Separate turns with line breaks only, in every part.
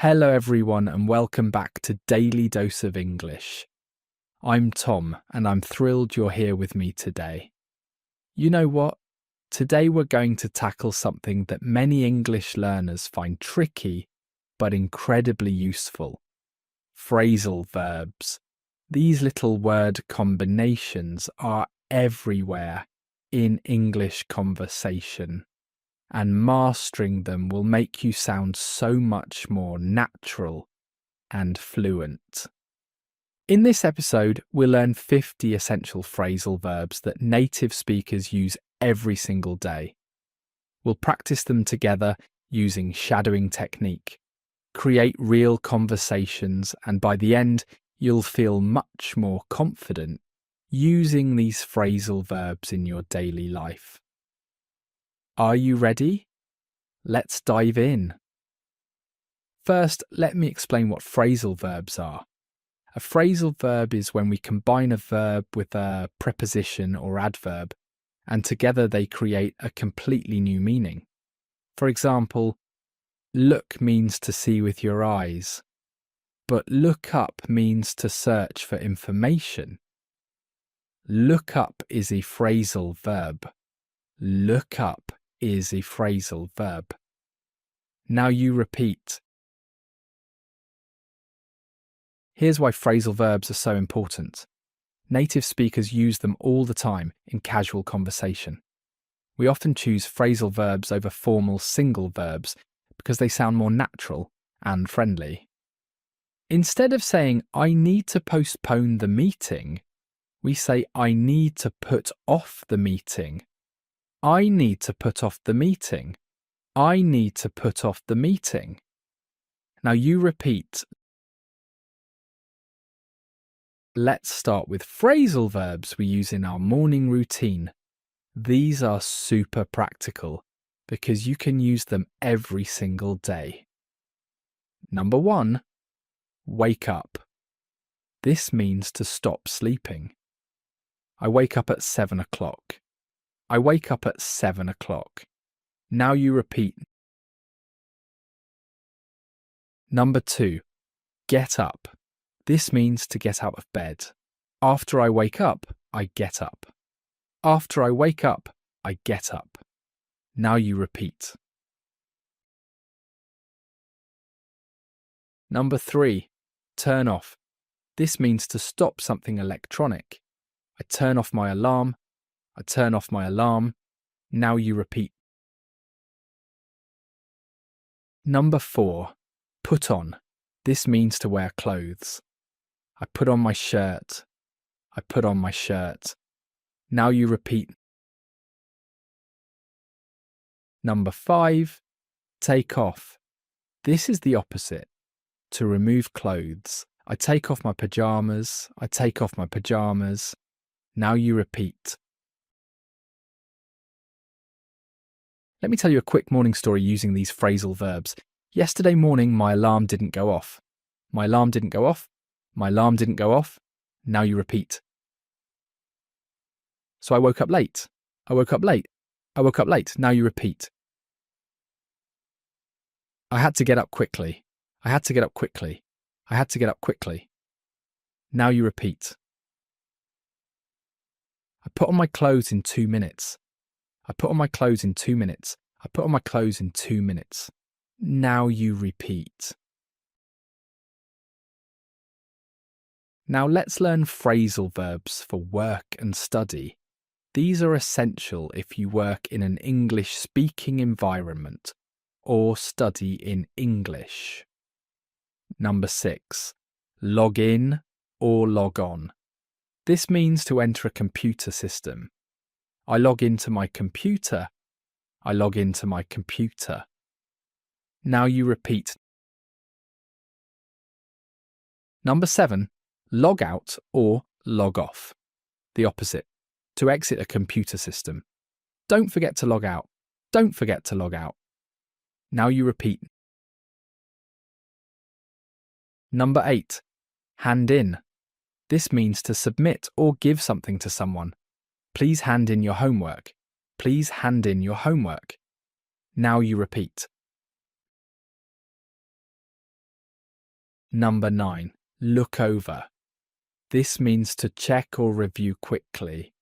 Hello everyone and welcome back to Daily Dose of English. I'm Tom and I'm thrilled you're here with me today. You know what? Today we're going to tackle something that many English learners find tricky but incredibly useful. Phrasal verbs. These little word combinations are everywhere in English conversation, and mastering them will make you sound so much more natural and fluent. In this episode, we'll learn 50 essential phrasal verbs that native speakers use every single day. We'll practice them together using shadowing technique, create real conversations, and by the end, you'll feel much more confident using these phrasal verbs in your daily life. Are you ready? Let's dive in. First, let me explain what phrasal verbs are. A phrasal verb is when we combine a verb with a preposition or adverb, and together they create a completely new meaning. For example, look means to see with your eyes, but look up means to search for information. Look up is a phrasal verb. Look up is a phrasal verb. Now you repeat. Here's why phrasal verbs are so important. Native speakers use them all the time in casual conversation. We often choose phrasal verbs over formal single verbs because they sound more natural and friendly. Instead of saying, I need to postpone the meeting, we say, I need to put off the meeting. I need to put off the meeting. I need to put off the meeting. Now you repeat. Let's start with phrasal verbs we use in our morning routine. These are super practical because you can use them every single day. Number 1, wake up. This means to stop sleeping. I wake up at 7 o'clock. I wake up at 7 o'clock. Now you repeat. Number 2, get up. This means to get out of bed. After I wake up, I get up. After I wake up, I get up. Now you repeat. Number 3, turn off. This means to stop something electronic. I turn off my alarm. I turn off my alarm. Now you repeat. Number 4, put on. This means to wear clothes. I put on my shirt. I put on my shirt. Now you repeat. Number 5, take off. This is the opposite. To remove clothes. I take off my pajamas. I take off my pajamas. Now you repeat. Let me tell you a quick morning story using these phrasal verbs. Yesterday morning, my alarm didn't go off. My alarm didn't go off. My alarm didn't go off. Now you repeat. So I woke up late. I woke up late. I woke up late. Now you repeat. I had to get up quickly. I had to get up quickly. I had to get up quickly. Now you repeat. I put on my clothes in 2 minutes. I put on my clothes in 2 minutes. I put on my clothes in 2 minutes. Now you repeat. Now let's learn phrasal verbs for work and study. These are essential if you work in an English-speaking environment or study in English. Number 6, log in or log on. This means to enter a computer system. I log into my computer. I log into my computer. Now you repeat. Number 7, log out or log off. The opposite. To exit a computer system. Don't forget to log out. Don't forget to log out. Now you repeat. Number 8, hand in. This means to submit or give something to someone. Please hand in your homework. Please hand in your homework. Now you repeat. Number 9. Look over. This means to check or review quickly.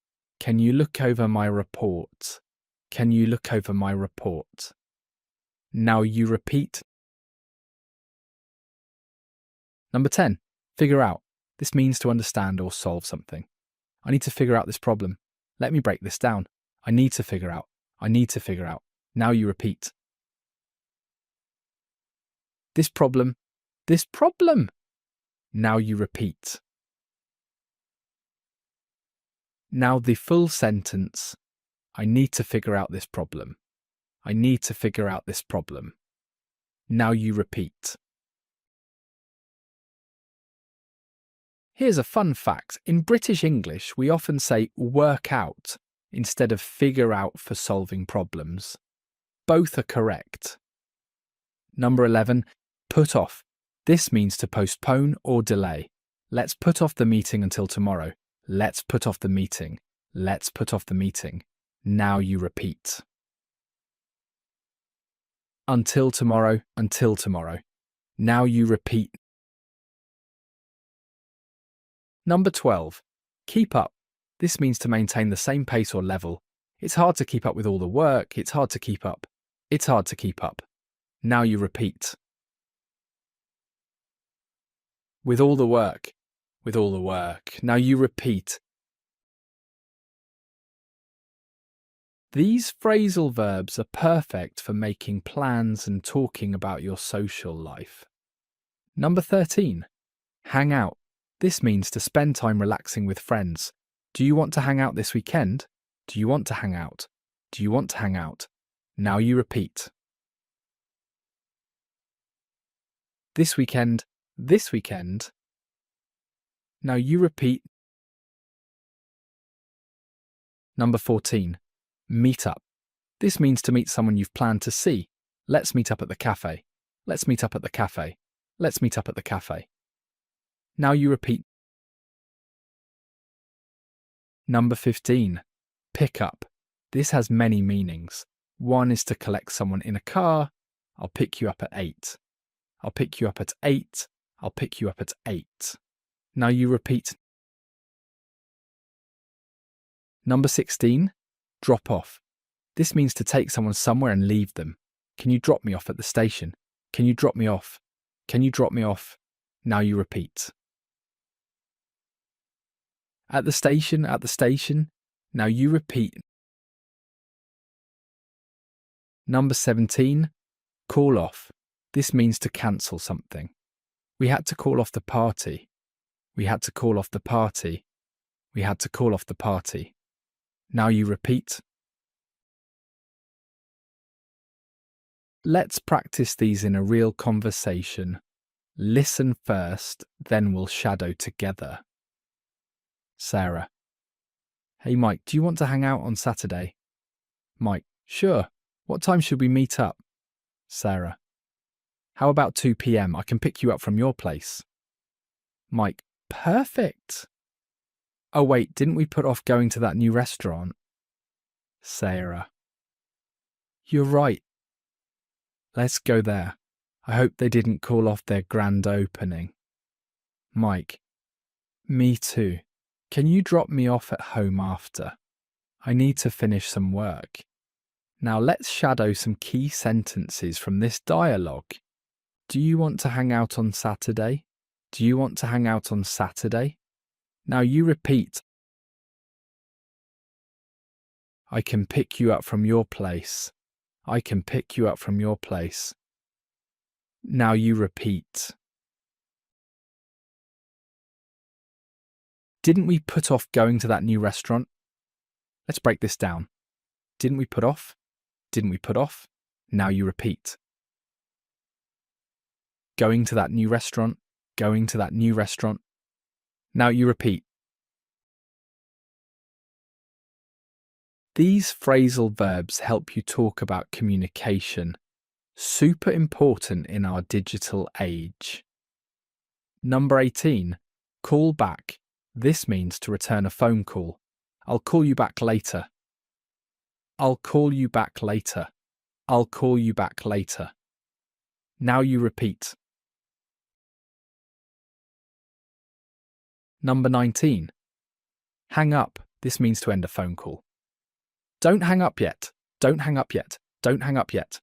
Can you look over my report? Can you look over my report? Now you repeat. Number 10. Figure out. This means to understand or solve something. I need to figure out this problem. Let me break this down. I need to figure out. I need to figure out. Now you repeat. This problem. This problem. Now you repeat. Now the full sentence. I need to figure out this problem. I need to figure out this problem. Now you repeat. Here's a fun fact. In British English, we often say work out instead of figure out for solving problems. Both are correct. Number 11. Put off. This means to postpone or delay. Let's put off the meeting until tomorrow. Let's put off the meeting. Let's put off the meeting. Now you repeat. Until tomorrow, until tomorrow. Now you repeat. Number 12. Keep up. This means to maintain the same pace or level. It's hard to keep up with all the work. It's hard to keep up. It's hard to keep up. Now you repeat. With all the work. With all the work. Now you repeat. These phrasal verbs are perfect for making plans and talking about your social life. Number 13. Hang out. This means to spend time relaxing with friends. Do you want to hang out this weekend? Do you want to hang out? Do you want to hang out? Now you repeat. This weekend. This weekend. Now you repeat. Number 14. Meet up. This means to meet someone you've planned to see. Let's meet up at the cafe. Let's meet up at the cafe. Let's meet up at the cafe. Now you repeat. Number 15. Pick up. This has many meanings. One is to collect someone in a car. I'll pick you up at 8. I'll pick you up at 8. I'll pick you up at 8. Now you repeat. Number 16. Drop off. This means to take someone somewhere and leave them. Can you drop me off at the station? Can you drop me off? Can you drop me off? Now you repeat. At the station, at the station. Now you repeat. Number 17. Call off. This means to cancel something. We had to call off the party. We had to call off the party. We had to call off the party. Now you repeat. Let's practice these in a real conversation. Listen first, then we'll shadow together. Sarah. Hey Mike, do you want to hang out on Saturday? Mike. Sure. What time should we meet up? Sarah. How about 2 p.m? I can pick you up from your place. Mike. Perfect. Oh wait, didn't we put off going to that new restaurant? Sarah. You're right. Let's go there. I hope they didn't call off their grand opening. Mike. Me too. Can you drop me off at home after? I need to finish some work. Now let's shadow some key sentences from this dialogue. Do you want to hang out on Saturday? Do you want to hang out on Saturday? Now you repeat. I can pick you up from your place. I can pick you up from your place. Now you repeat. Didn't we put off going to that new restaurant? Let's break this down. Didn't we put off? Didn't we put off? Now you repeat. Going to that new restaurant. Going to that new restaurant. Now you repeat. These phrasal verbs help you talk about communication. Super important in our digital age. Number 18. Call back. This means to return a phone call. I'll call you back later. I'll call you back later. I'll call you back later. Now you repeat. Number 19. Hang up. This means to end a phone call. Don't hang up yet. Don't hang up yet. Don't hang up yet.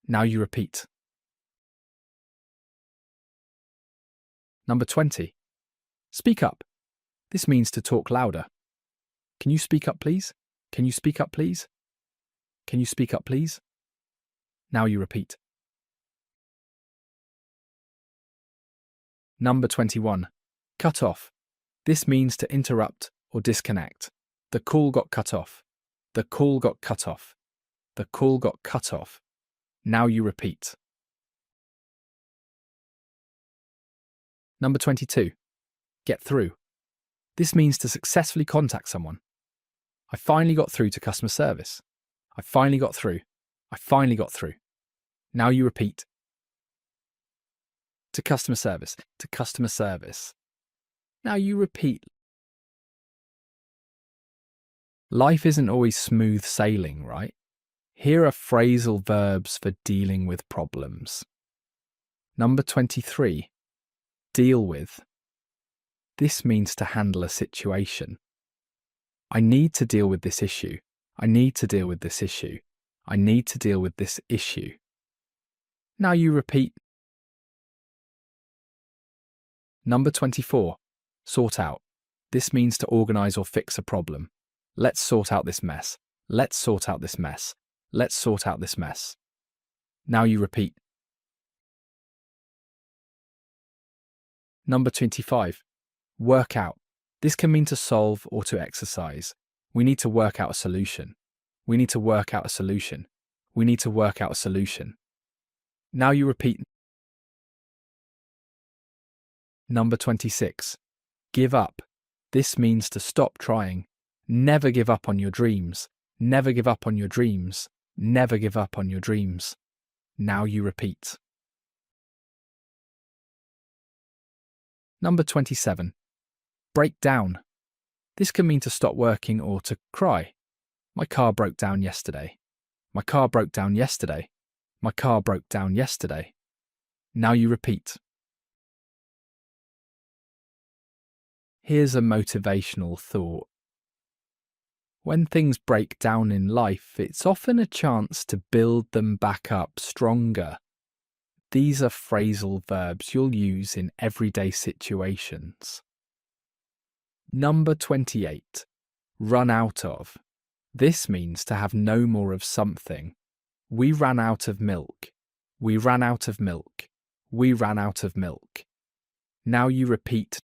Now you repeat. Number 20. Speak up. This means to talk louder. Can you speak up, please? Can you speak up, please? Can you speak up, please? Now you repeat. Number 21. Cut off. This means to interrupt or disconnect. The call got cut off. The call got cut off. The call got cut off. Now you repeat. Number 22. Get through. This means to successfully contact someone. I finally got through to customer service. I finally got through. I finally got through. Now you repeat. To customer service. To customer service. Now you repeat. Life isn't always smooth sailing, right? Here are phrasal verbs for dealing with problems. Number 23. Deal with. This means to handle a situation. I need to deal with this issue. I need to deal with this issue. I need to deal with this issue. Now you repeat. Number 24. Sort out. This means to organise or fix a problem. Let's sort out this mess. Let's sort out this mess. Let's sort out this mess. Now you repeat. Number 25. Work out. This can mean to solve or to exercise. We need to work out a solution. We need to work out a solution. We need to work out a solution. Now you repeat. Number 26. Give up. This means to stop trying. Never give up on your dreams. Never give up on your dreams. Never give up on your dreams. Now you repeat. Number 27. Break down. This can mean to stop working or to cry. My car broke down yesterday. My car broke down yesterday. My car broke down yesterday. Now you repeat. Here's a motivational thought. When things break down in life, it's often a chance to build them back up stronger. These are phrasal verbs you'll use in everyday situations. Number 28. Run out of. This means to have no more of something. We ran out of milk. We ran out of milk. We ran out of milk. Now you repeat.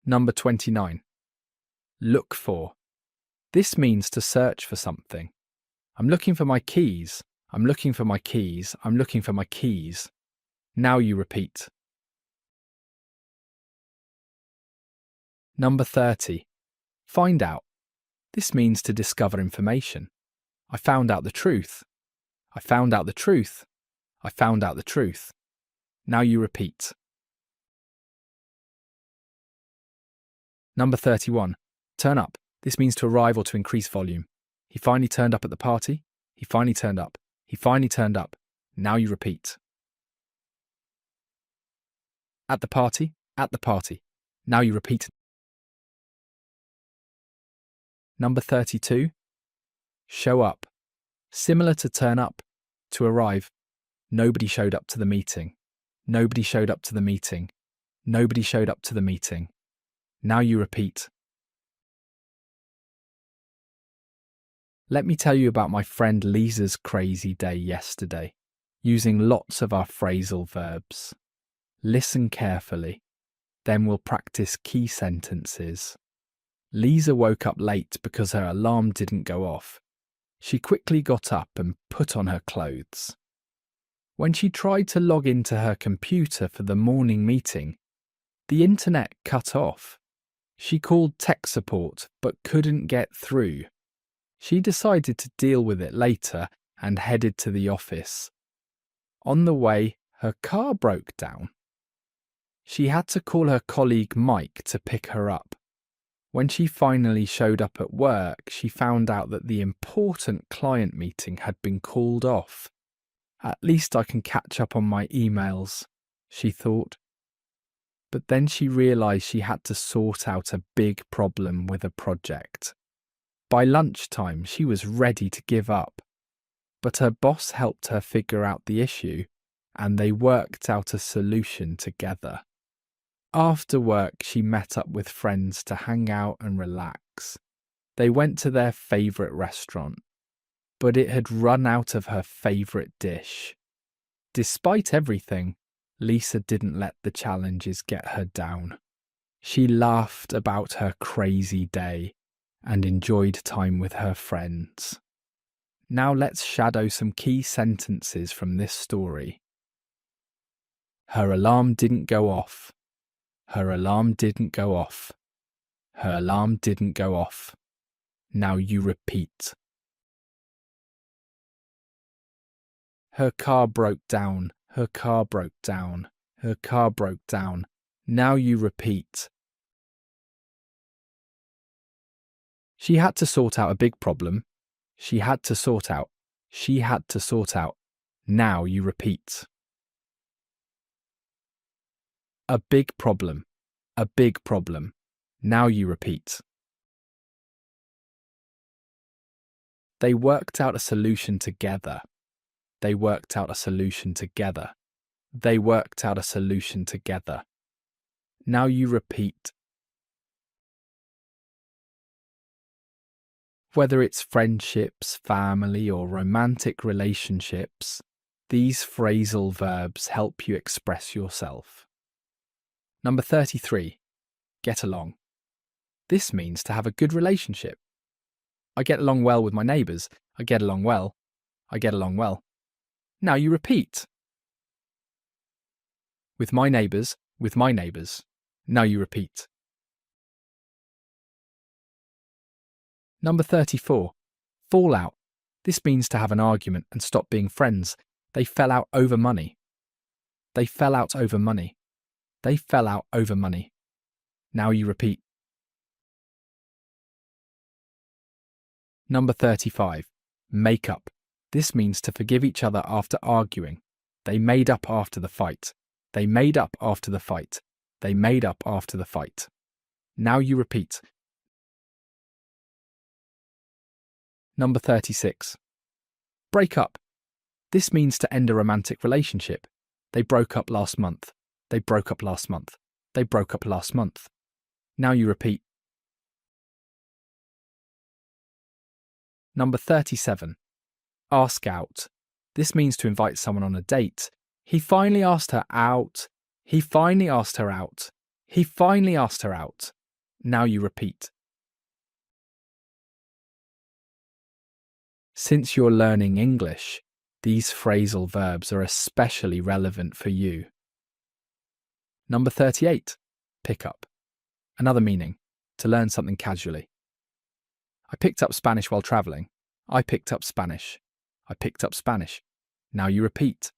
Number 29. Look for. This means to search for something. I'm looking for my keys. I'm looking for my keys. I'm looking for my keys. Now you repeat. Number 30. Find out. This means to discover information. I found out the truth. I found out the truth. I found out the truth. Now you repeat. Number 31. Turn up. This means to arrive or to increase volume. He finally turned up at the party. He finally turned up. He finally turned up. Now you repeat. At the party. At the party. Now you repeat. Number 32. Show up. Similar to turn up, to arrive. Nobody showed up to the meeting. Nobody showed up to the meeting. Nobody showed up to the meeting. Now you repeat. Let me tell you about my friend Lisa's crazy day yesterday, using lots of our phrasal verbs. Listen carefully, then we'll practice key sentences. Lisa woke up late because her alarm didn't go off. She quickly got up and put on her clothes. When she tried to log into her computer for the morning meeting, the internet cut off. She called tech support but couldn't get through. She decided to deal with it later and headed to the office. On the way, her car broke down. She had to call her colleague Mike to pick her up. When she finally showed up at work, she found out that the important client meeting had been called off. At least I can catch up on my emails, she thought. But then she realised she had to sort out a big problem with a project. By lunchtime, she was ready to give up. But her boss helped her figure out the issue, and they worked out a solution together. After work, she met up with friends to hang out and relax. They went to their favourite restaurant, but it had run out of her favourite dish. Despite everything, Lisa didn't let the challenges get her down. She laughed about her crazy day and enjoyed time with her friends. Now let's shadow some key sentences from this story. Her alarm didn't go off. Her alarm didn't go off. Her alarm didn't go off. Now you repeat. Her car broke down. Her car broke down. Her car broke down. Now you repeat. She had to sort out a big problem. She had to sort out. She had to sort out. Now you repeat. A big problem. A big problem. Now you repeat. They worked out a solution together. They worked out a solution together. They worked out a solution together. Now you repeat. Whether it's friendships, family, or romantic relationships, these phrasal verbs help you express yourself. Number 33. Get along. This means to have a good relationship. I get along well with my neighbours. I get along well. I get along well. Now you repeat. With my neighbours, with my neighbours. Now you repeat. Number 34. Fall out. This means to have an argument and stop being friends. They fell out over money. They fell out over money. They fell out over money. Now you repeat. Number 35. Make up. This means to forgive each other after arguing. They made up after the fight. They made up after the fight. They made up after the fight. Now you repeat. Number 36. Break up. This means to end a romantic relationship. They broke up last month. They broke up last month. They broke up last month. Now you repeat. Number 37. Ask out. This means to invite someone on a date. He finally asked her out. He finally asked her out. He finally asked her out. Now you repeat. Since you're learning English, these phrasal verbs are especially relevant for you. Number 38. Pick up. Another meaning, to learn something casually. I picked up Spanish while travelling. I picked up Spanish. I picked up Spanish. Now you repeat.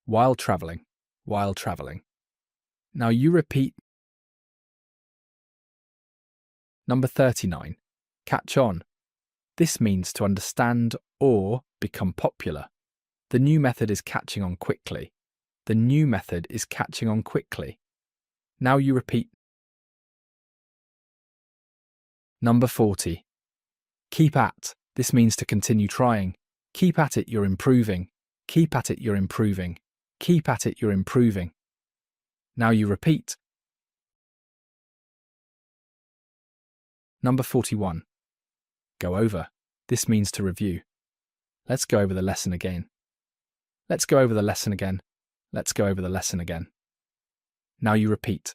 While travelling. While travelling. Now you repeat. Number 39. Catch on. This means to understand or become popular. The new method is catching on quickly. The new method is catching on quickly. Now you repeat. Number 40. Keep at. This means to continue trying. Keep at it, you're improving. Keep at it, you're improving. Keep at it, you're improving. Now you repeat. Number 41. Go over. This means to review. Let's go over the lesson again. Let's go over the lesson again. Let's go over the lesson again. Now you repeat.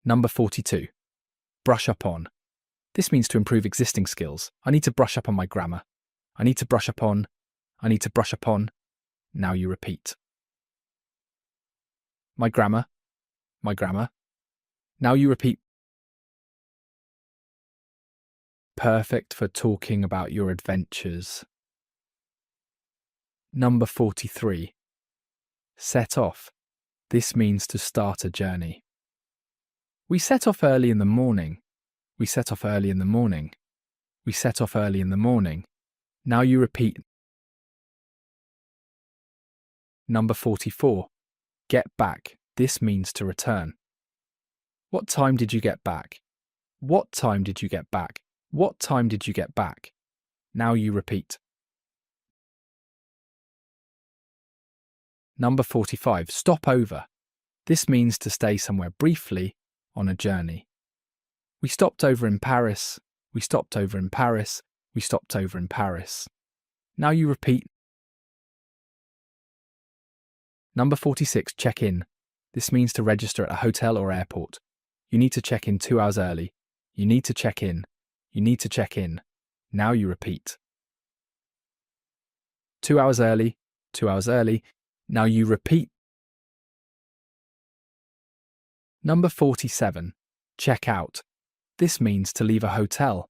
Number 42. Brush up on. This means to improve existing skills. I need to brush up on my grammar. I need to brush up on. I need to brush up on. Now you repeat. My grammar. My grammar. Now you repeat. Perfect for talking about your adventures. Number 43. Set off. This means to start a journey. We set off early in the morning. We set off early in the morning. We set off early in the morning. Now you repeat. Number 44. Get back. This means to return. What time did you get back? What time did you get back? What time did you get back? Now you repeat. Number 45. Stop over. This means to stay somewhere briefly on a journey. We stopped over in Paris. We stopped over in Paris. We stopped over in Paris. Now you repeat. Number 46. Check in. This means to register at a hotel or airport. You need to check in 2 hours early. You need to check in. You need to check in. Now you repeat. 2 hours early. 2 hours early. Now you repeat. Number 47. Check out. This means to leave a hotel.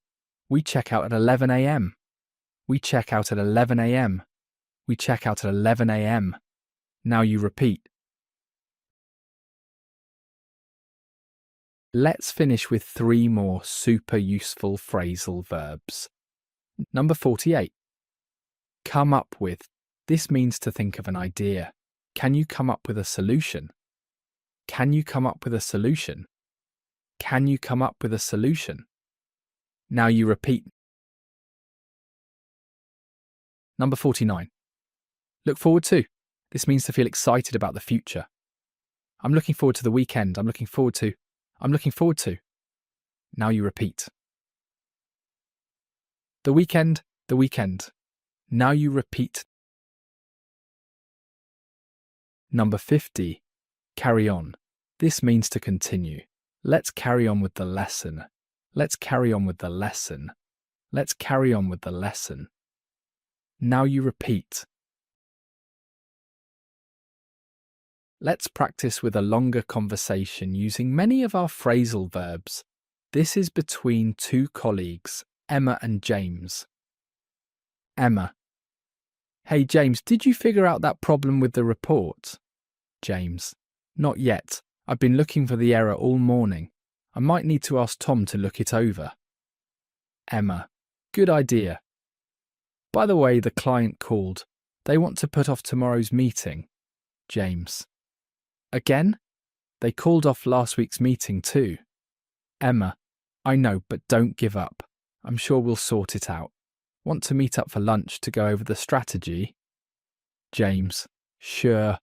We check out at 11 a.m. We check out at 11 a.m. We check out at 11 a.m. Now you repeat. Let's finish with 3 more super useful phrasal verbs. Number 48. Come up with. This means to think of an idea. Can you come up with a solution? Can you come up with a solution? Can you come up with a solution? Now you repeat. Number 49. Look forward to. This means to feel excited about the future. I'm looking forward to the weekend. I'm looking forward to. I'm looking forward to. Now you repeat. The weekend. The weekend. Now you repeat. Number 50. Carry on. This means to continue. Let's carry on with the lesson. Let's carry on with the lesson. Let's carry on with the lesson. Now you repeat. Let's practice with a longer conversation using many of our phrasal verbs. This is between 2 colleagues, Emma and James. Emma. Hey James, did you figure out that problem with the report? James. Not yet. I've been looking for the error all morning. I might need to ask Tom to look it over. Emma. Good idea. By the way, the client called. They want to put off tomorrow's meeting. James. Again? They called off last week's meeting too. Emma. I know, but don't give up. I'm sure we'll sort it out. Want to meet up for lunch to go over the strategy? James. Sure.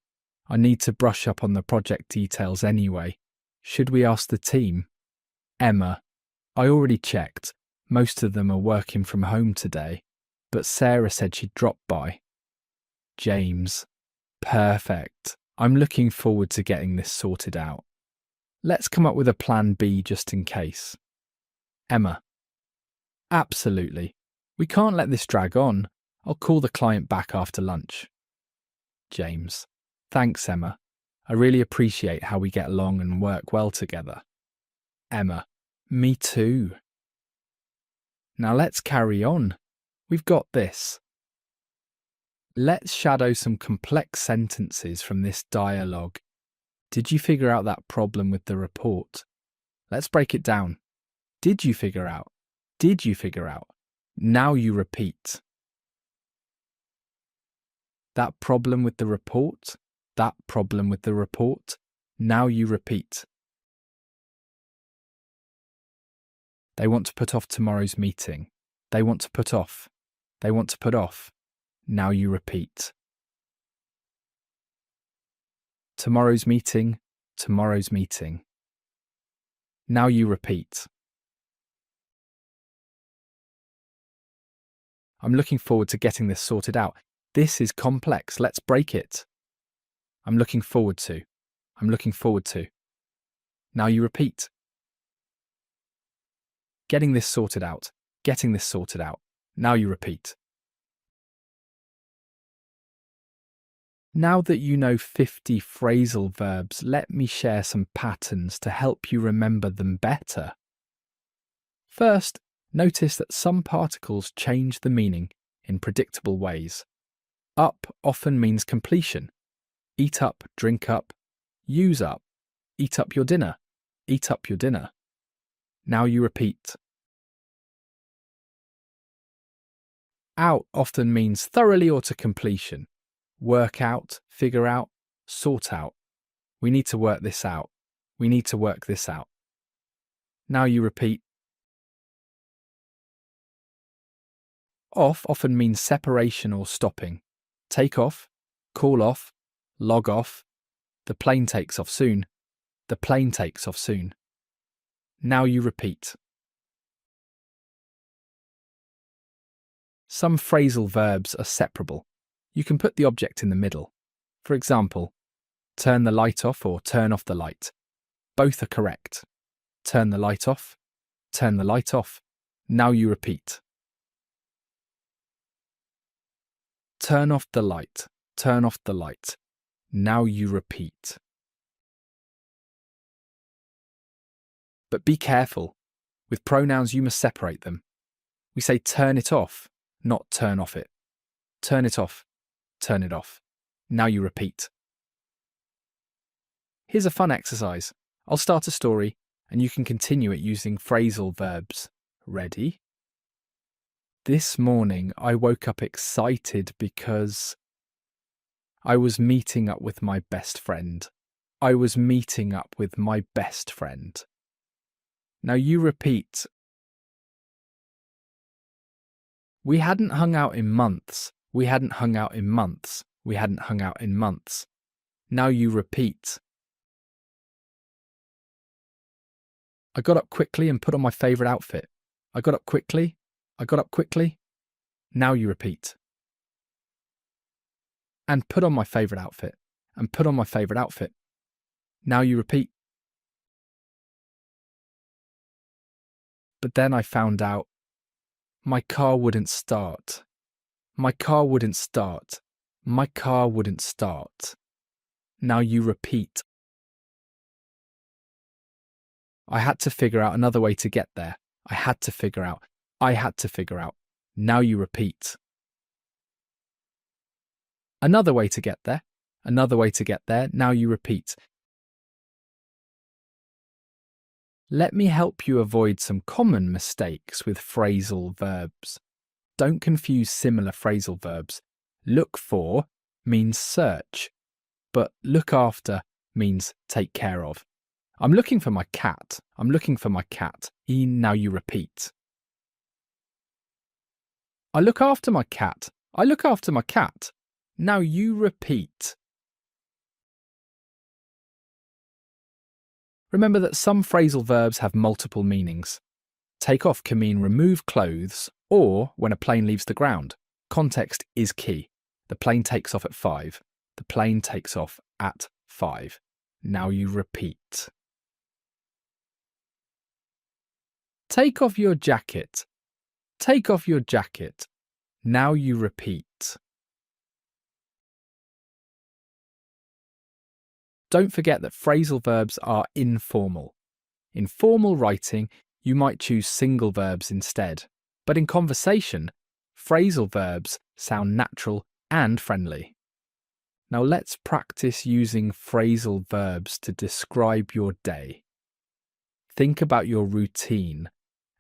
I need to brush up on the project details anyway. Should we ask the team? Emma. I already checked. Most of them are working from home today, but Sarah said she'd drop by. James. Perfect. I'm looking forward to getting this sorted out. Let's come up with a plan B just in case. Emma. Absolutely. We can't let this drag on. I'll call the client back after lunch. James. Thanks, Emma. I really appreciate how we get along and work well together. Emma. Me too. Now let's carry on. We've got this. Let's shadow some complex sentences from this dialogue. Did you figure out that problem with the report? Let's break it down. Did you figure out? Did you figure out? Now you repeat. That problem with the report? That problem with the report? Now you repeat. They want to put off tomorrow's meeting. They want to put off. They want to put off. Now you repeat. Tomorrow's meeting. Tomorrow's meeting. Now you repeat. I'm looking forward to getting this sorted out. This is complex. Let's break it. I'm looking forward to. I'm looking forward to. Now you repeat. Getting this sorted out. Getting this sorted out. Now you repeat. Now that you know 50 phrasal verbs, let me share some patterns to help you remember them better. First, notice that some particles change the meaning in predictable ways. Up often means completion. Eat up, drink up, use up, eat up your dinner, eat up your dinner. Now you repeat. Out often means thoroughly or to completion. work out, figure out, sort out. We need to work this out. We need to work this out. Now you repeat. Off often means separation or stopping. Take off, call off, log off. The plane takes off soon. The plane takes off soon. Now you repeat. Some phrasal verbs are separable. You can put the object in the middle. For example, turn the light off or turn off the light. Both are correct. Turn the light off, turn the light off. Now you repeat. Turn off the light, turn off the light. Now you repeat. But be careful. With pronouns, you must separate them. We say turn it off, not turn off it. Turn it off, turn it off. Now you repeat. Here's a fun exercise. I'll start a story and you can continue it using phrasal verbs. Ready? This morning I woke up excited because I was meeting up with my best friend. I was meeting up with my best friend. Now you repeat. We hadn't hung out in months. We hadn't hung out in months. We hadn't hung out in months. Now you repeat. I got up quickly and put on my favourite outfit. I got up quickly. I got up quickly. Now you repeat. And put on my favourite outfit. And put on my favourite outfit. Now you repeat. But then I found out my car wouldn't start. My car wouldn't start. My car wouldn't start. Now you repeat. I had to figure out another way to get there. I had to figure out. I had to figure out. Now you repeat. Another way to get there. Another way to get there. Now you repeat. Let me help you avoid some common mistakes with phrasal verbs. Don't confuse similar phrasal verbs. Look for means search, but look after means take care of. I'm looking for my cat. I'm looking for my cat. Now you repeat. I look after my cat. I look after my cat. Now you repeat. Remember that some phrasal verbs have multiple meanings. Take off can mean remove clothes or when a plane leaves the ground. Context is key. The plane takes off at 5. The plane takes off at 5. Now you repeat. Take off your jacket. Take off your jacket. Now you repeat. Don't forget that phrasal verbs are informal. In formal writing, you might choose single verbs instead. But in conversation, phrasal verbs sound natural and friendly. Now let's practice using phrasal verbs to describe your day. Think about your routine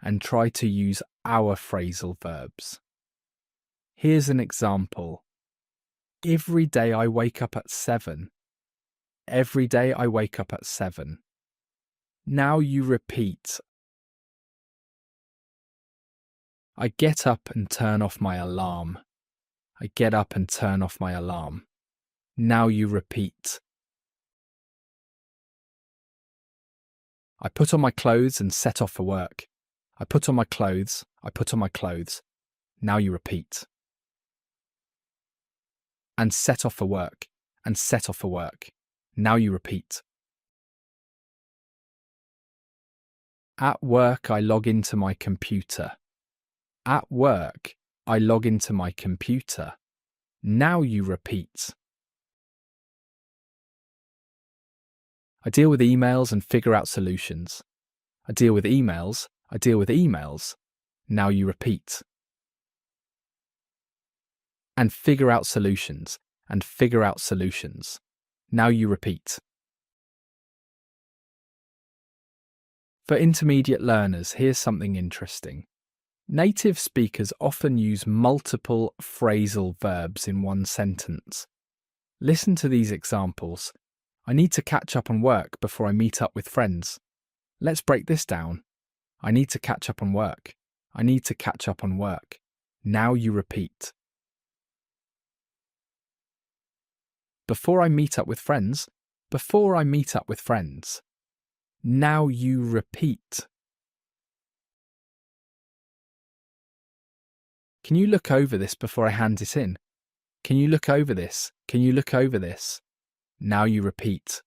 and try to use our phrasal verbs. Here's an example. Every day I wake up at 7. Every day I wake up at 7. Now you repeat. I get up and turn off my alarm. I get up and turn off my alarm. Now you repeat. I put on my clothes and set off for work. I put on my clothes. I put on my clothes. Now you repeat. And set off for work. And set off for work. Now you repeat. At work, I log into my computer. At work, I log into my computer. Now you repeat. I deal with emails and figure out solutions. I deal with emails. I deal with emails. Now you repeat. And figure out solutions. And figure out solutions. Now you repeat. For intermediate learners, here's something interesting. Native speakers often use multiple phrasal verbs in one sentence. Listen to these examples. I need to catch up on work before I meet up with friends. Let's break this down. I need to catch up on work. I need to catch up on work. Now you repeat. Before I meet up with friends. Before I meet up with friends. Now you repeat. Can you look over this before I hand it in? Can you look over this? Can you look over this? Now you repeat.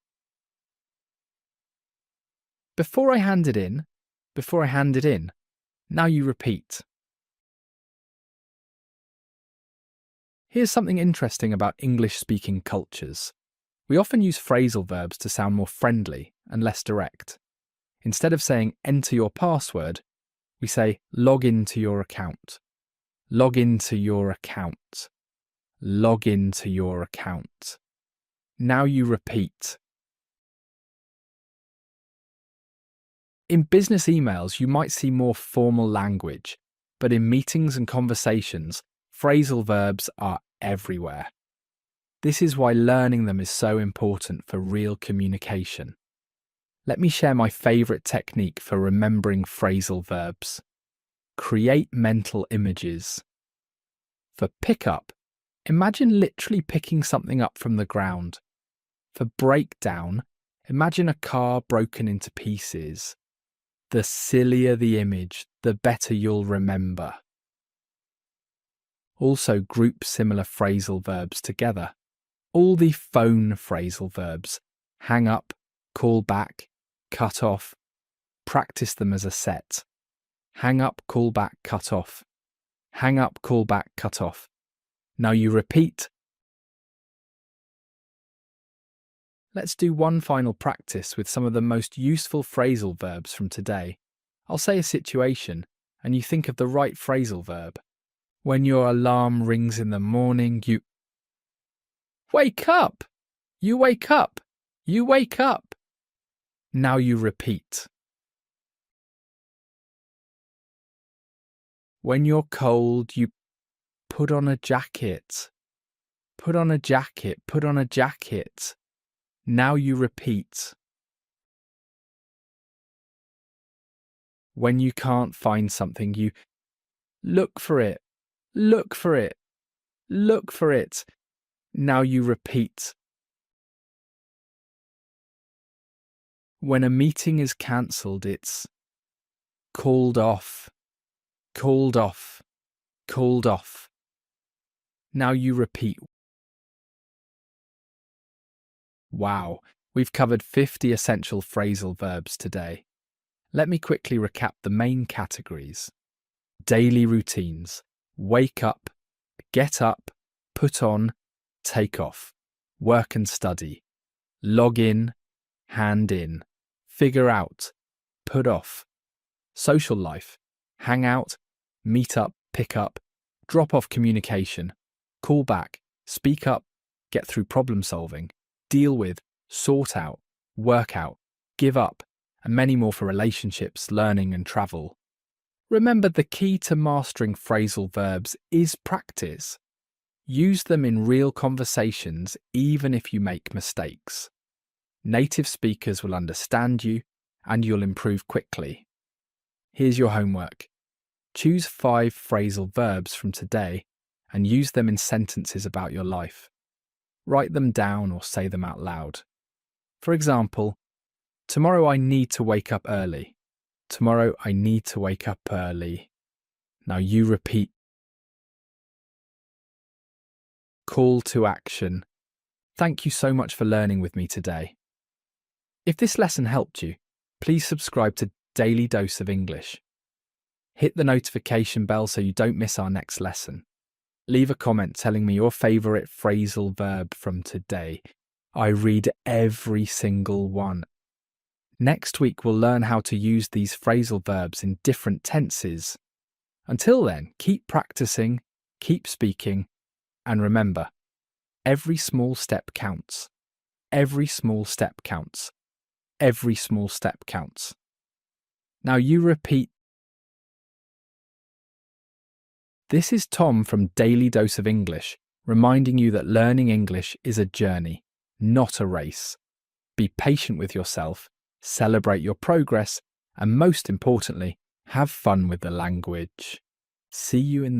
Before I hand it in. Before I hand it in. Now you repeat. Here's something interesting about English-speaking cultures. We often use phrasal verbs to sound more friendly and less direct. Instead of saying enter your password, we say log into your account. Log into your account. Log into your account. Now you repeat. In business emails, you might see more formal language, but in meetings and conversations, phrasal verbs are everywhere. This is why learning them is so important for real communication. Let me share my favourite technique for remembering phrasal verbs. Create mental images. For pick up, imagine literally picking something up from the ground. For breakdown, imagine a car broken into pieces. The sillier the image, the better you'll remember. Also group similar phrasal verbs together. All the phone phrasal verbs, hang up, call back, cut off, practice them as a set. Hang up, call back, cut off. Hang up, call back, cut off. Now you repeat. Let's do one final practice with some of the most useful phrasal verbs from today. I'll say a situation, and you think of the right phrasal verb. When your alarm rings in the morning, you wake up! You wake up! You wake up! Now you repeat. When you're cold, you put on a jacket. Put on a jacket, put on a jacket. Now you repeat. When you can't find something, you look for it, look for it, look for it. Now you repeat. When a meeting is cancelled, it's called off, called off, called off. Now you repeat. Wow, we've covered 50 essential phrasal verbs today. Let me quickly recap the main categories. Daily routines. Wake up, get up, put on, take off. Work and study. Log in, hand in. Figure out, put off. Social life. Hang out, meet up, pick up, drop off communication. Call back, speak up, get through problem solving. Deal with, sort out, work out, give up, and many more for relationships, learning and travel. Remember, the key to mastering phrasal verbs is practice. Use them in real conversations even if you make mistakes. Native speakers will understand you and you'll improve quickly. Here's your homework. Choose 5 phrasal verbs from today and use them in sentences about your life. Write them down or say them out loud. For example, tomorrow I need to wake up early. Tomorrow I need to wake up early. Now you repeat. Call to action. Thank you so much for learning with me today. If this lesson helped you, please subscribe to Daily Dose of English. Hit the notification bell so you don't miss our next lesson. Leave a comment telling me your favourite phrasal verb from today. I read every single one. Next week we'll learn how to use these phrasal verbs in different tenses. Until then, keep practicing, keep speaking, and remember, every small step counts. Every small step counts. Every small step counts. Now you repeat. This is Tom from Daily Dose of English, reminding you that learning English is a journey, not a race. Be patient with yourself, celebrate your progress, and most importantly, have fun with the language. See you in